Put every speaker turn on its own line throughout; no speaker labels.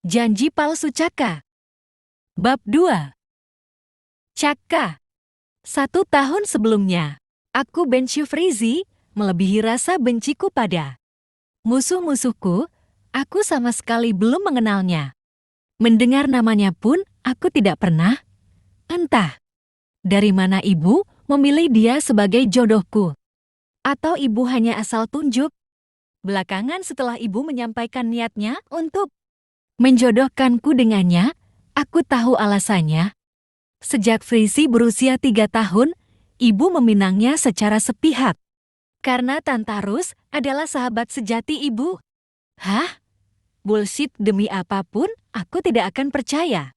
Janji palsu Caka. Bab 2. Caka. 1 tahun sebelumnya, aku benci Frizi, melebihi rasa benciku pada musuh-musuhku. Aku sama sekali belum mengenalnya. Mendengar namanya pun, aku tidak pernah. Entah dari mana ibu memilih dia sebagai jodohku. Atau ibu hanya asal tunjuk. Belakangan setelah ibu menyampaikan niatnya untuk menjodohkanku dengannya, aku tahu alasannya. Sejak Frizi berusia 3 tahun, ibu meminangnya secara sepihak. Karena Tantarus adalah sahabat sejati ibu. Hah? Bullshit, demi apapun, aku tidak akan percaya.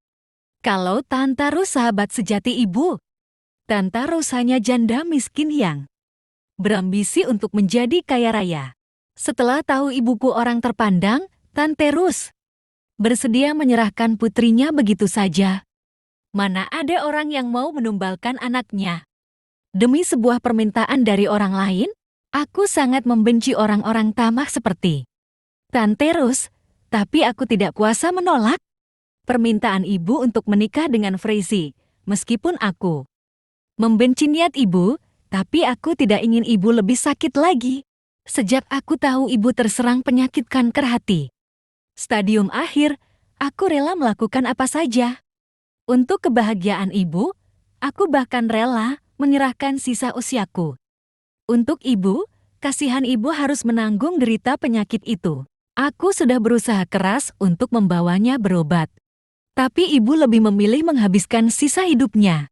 Kalau Tantarus sahabat sejati ibu, Tantarus hanya janda miskin yang berambisi untuk menjadi kaya raya. Setelah tahu ibuku orang terpandang, Tantarus bersedia menyerahkan putrinya begitu saja. Mana ada orang yang mau menumbalkan anaknya demi sebuah permintaan dari orang lain? Aku sangat membenci orang-orang tamak seperti Tantarus, tapi aku tidak kuasa menolak permintaan ibu untuk menikah dengan Frizi. Meskipun aku membenci niat ibu, tapi aku tidak ingin ibu lebih sakit lagi. Sejak aku tahu ibu terserang penyakit kanker hati stadium akhir, aku rela melakukan apa saja. Untuk kebahagiaan ibu, aku bahkan rela menyerahkan sisa usiaku. Untuk ibu, kasihan ibu harus menanggung derita penyakit itu. Aku sudah berusaha keras untuk membawanya berobat. Tapi ibu lebih memilih menghabiskan sisa hidupnya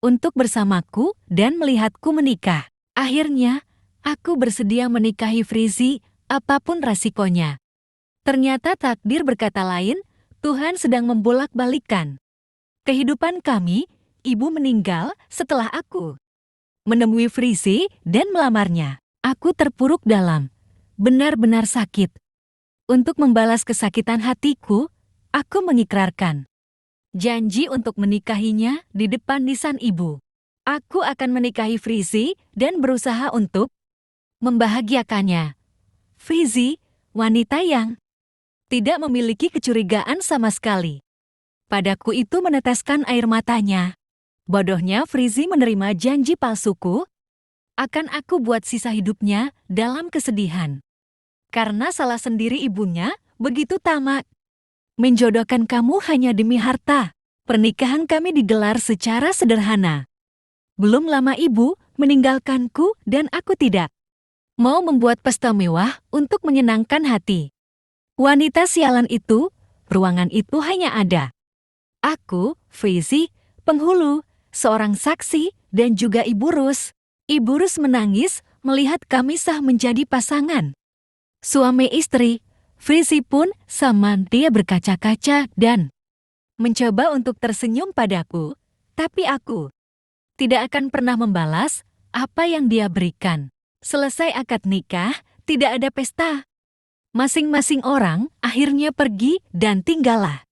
untuk bersamaku dan melihatku menikah. Akhirnya, aku bersedia menikahi Frizi, apapun resikonya. Ternyata takdir berkata lain, Tuhan sedang membolak-balikan kehidupan kami. Ibu meninggal setelah aku menemui Frizi dan melamarnya. Aku terpuruk dalam, benar-benar sakit. Untuk membalas kesakitan hatiku, aku mengikrarkan janji untuk menikahinya di depan lisan ibu. Aku akan menikahi Frizi dan berusaha untuk membahagiakannya. Frizi, wanita yang tidak memiliki kecurigaan sama sekali. Padaku itu meneteskan air matanya. Bodohnya Frizi menerima janji palsuku. Akan aku buat sisa hidupnya dalam kesedihan. Karena salah sendiri ibunya, begitu tamak menjodohkan kamu hanya demi harta. Pernikahan kami digelar secara sederhana. Belum lama ibu meninggalkanku dan aku tidak mau membuat pesta mewah untuk menyenangkan hati wanita sialan itu. Ruangan itu hanya ada aku, Frizi, penghulu, seorang saksi, dan juga Ibu Rus. Ibu Rus menangis melihat kami sah menjadi pasangan suami istri. Frizi pun sama, dia berkaca-kaca dan mencoba untuk tersenyum padaku, tapi aku tidak akan pernah membalas apa yang dia berikan. Selesai akad nikah, tidak ada pesta. Masing-masing orang akhirnya pergi dan tinggallah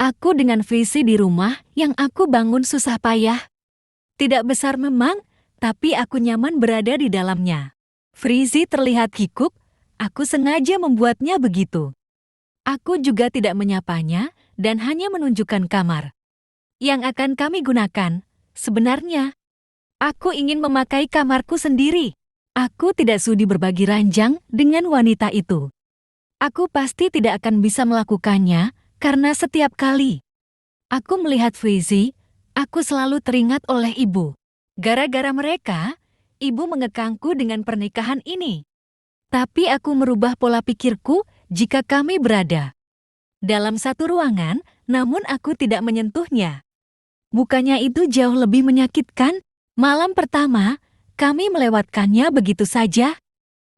aku dengan Frizi di rumah yang aku bangun susah payah. Tidak besar memang, tapi aku nyaman berada di dalamnya. Frizi terlihat kikuk, aku sengaja membuatnya begitu. Aku juga tidak menyapanya dan hanya menunjukkan kamar yang akan kami gunakan. Sebenarnya, aku ingin memakai kamarku sendiri. Aku tidak sudi berbagi ranjang dengan wanita itu. Aku pasti tidak akan bisa melakukannya karena setiap kali aku melihat Frizi, aku selalu teringat oleh ibu. Gara-gara mereka, ibu mengekangku dengan pernikahan ini. Tapi aku merubah pola pikirku jika kami berada dalam satu ruangan, namun aku tidak menyentuhnya. Bukannya itu jauh lebih menyakitkan? Malam pertama, kami melewatkannya begitu saja.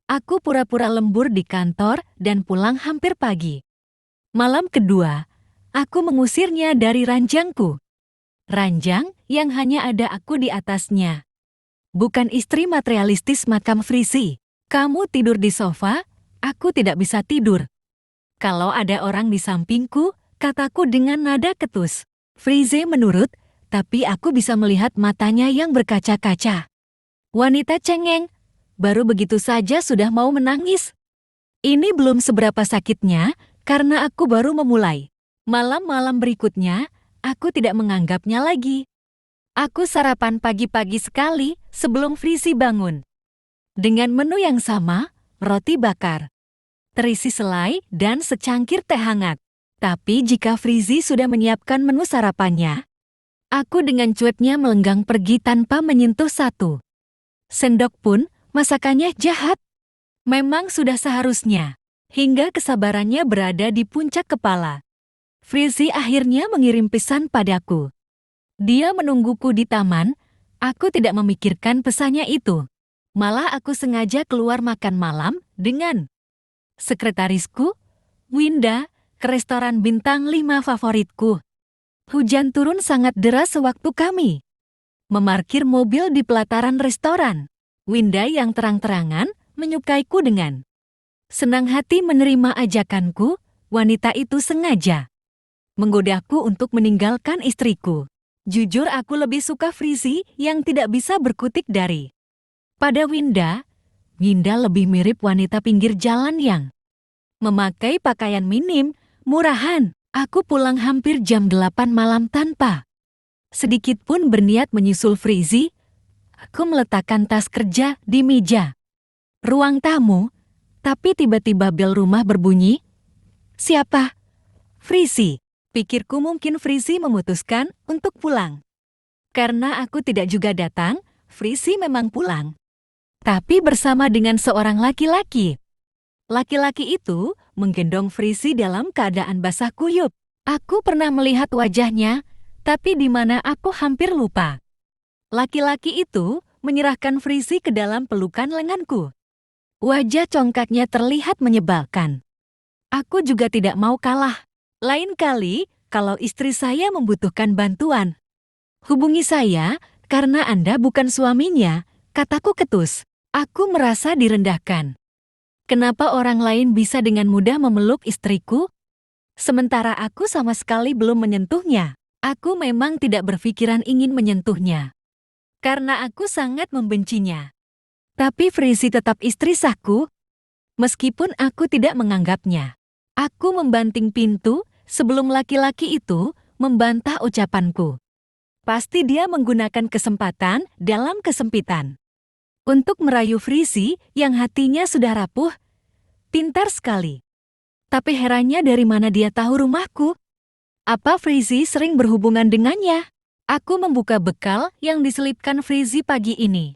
Aku pura-pura lembur di kantor dan pulang hampir pagi. Malam kedua, aku mengusirnya dari ranjangku. Ranjang yang hanya ada aku di atasnya. Bukan istri materialistis makam Frizi. Kamu tidur di sofa, aku tidak bisa tidur. Kalau ada orang di sampingku, kataku dengan nada ketus. Frizi menurut, tapi aku bisa melihat matanya yang berkaca-kaca. Wanita cengeng, baru begitu saja sudah mau menangis. Ini belum seberapa sakitnya, karena aku baru memulai. Malam-malam berikutnya, aku tidak menganggapnya lagi. Aku sarapan pagi-pagi sekali sebelum Frizi bangun. Dengan menu yang sama, roti bakar, terisi selai, dan secangkir teh hangat. Tapi jika Frizi sudah menyiapkan menu sarapannya, aku dengan cueknya melenggang pergi tanpa menyentuh satu sendok pun. Masakannya jahat. Memang sudah seharusnya. Hingga kesabarannya berada di puncak kepala. Frizi akhirnya mengirim pesan padaku. Dia menungguku di taman. Aku tidak memikirkan pesannya itu. Malah aku sengaja keluar makan malam dengan sekretarisku, Winda, ke restoran bintang 5 favoritku. Hujan turun sangat deras sewaktu kami memarkir mobil di pelataran restoran. Winda yang terang-terangan menyukaiku dengan senang hati menerima ajakanku. Wanita itu sengaja menggodaku untuk meninggalkan istriku. Jujur aku lebih suka Frizi yang tidak bisa berkutik dari pada Winda. Winda lebih mirip wanita pinggir jalan yang memakai pakaian minim, murahan. Aku pulang hampir jam 8 malam tanpa sedikit pun berniat menyusul Frizi. Aku meletakkan tas kerja di meja ruang tamu, tapi tiba-tiba bel rumah berbunyi. Siapa? Frizi. Pikirku mungkin Frizi memutuskan untuk pulang. Karena aku tidak juga datang, Frizi memang pulang. Tapi bersama dengan seorang laki-laki. Laki-laki itu menggendong Frizi dalam keadaan basah kuyup. Aku pernah melihat wajahnya, tapi di mana aku hampir lupa. Laki-laki itu menyerahkan Frizi ke dalam pelukan lenganku. Wajah congkaknya terlihat menyebalkan. Aku juga tidak mau kalah. Lain kali, kalau istri saya membutuhkan bantuan, hubungi saya, karena Anda bukan suaminya, kataku ketus. Aku merasa direndahkan. Kenapa orang lain bisa dengan mudah memeluk istriku? Sementara aku sama sekali belum menyentuhnya. Aku memang tidak berpikiran ingin menyentuhnya. Karena aku sangat membencinya. Tapi Frizi tetap istri sahku, meskipun aku tidak menganggapnya. Aku membanting pintu sebelum laki-laki itu membantah ucapanku. Pasti dia menggunakan kesempatan dalam kesempitan untuk merayu Frizi yang hatinya sudah rapuh. Pintar sekali. Tapi herannya dari mana dia tahu rumahku? Apa Frizi sering berhubungan dengannya? Aku membuka bekal yang diselipkan Frizi pagi ini.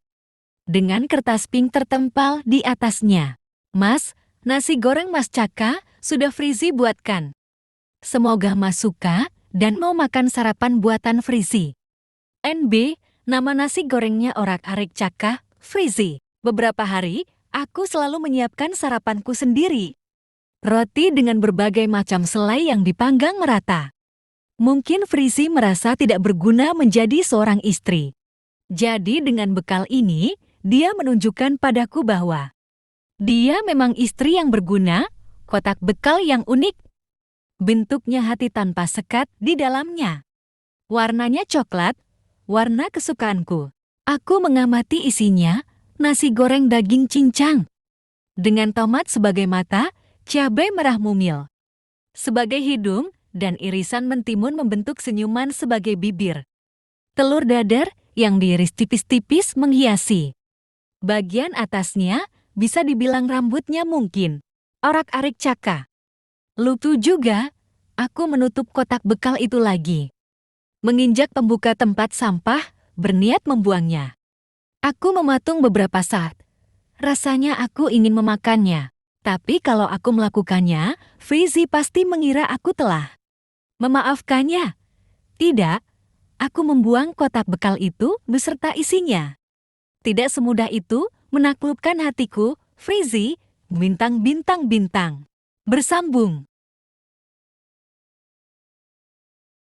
Dengan kertas pink tertempal di atasnya. Mas, nasi goreng Mas Caka sudah Frizi buatkan. Semoga Mas suka dan mau makan sarapan buatan Frizi. NB, nama nasi gorengnya orak-arik Caka, Frizi. Beberapa hari, aku selalu menyiapkan sarapanku sendiri. Roti dengan berbagai macam selai yang dipanggang merata. Mungkin Frizi merasa tidak berguna menjadi seorang istri. Jadi dengan bekal ini, dia menunjukkan padaku bahwa dia memang istri yang berguna. Kotak bekal yang unik. Bentuknya hati tanpa sekat di dalamnya. Warnanya coklat, warna kesukaanku. Aku mengamati isinya, nasi goreng daging cincang. Dengan tomat sebagai mata, cabai merah mumil sebagai hidung, dan irisan mentimun membentuk senyuman sebagai bibir. Telur dadar yang diiris tipis-tipis menghiasi. Bagian atasnya bisa dibilang rambutnya mungkin. Orak-arik Caka. Lucu juga, aku menutup kotak bekal itu lagi. Menginjak pembuka tempat sampah, berniat membuangnya. Aku mematung beberapa saat. Rasanya aku ingin memakannya. Tapi kalau aku melakukannya, Frizi pasti mengira aku telah memaafkannya. Tidak, aku membuang kotak bekal itu beserta isinya. Tidak semudah itu menaklukkan hatiku, Frizi. Bintang-bintang-bintang bersambung.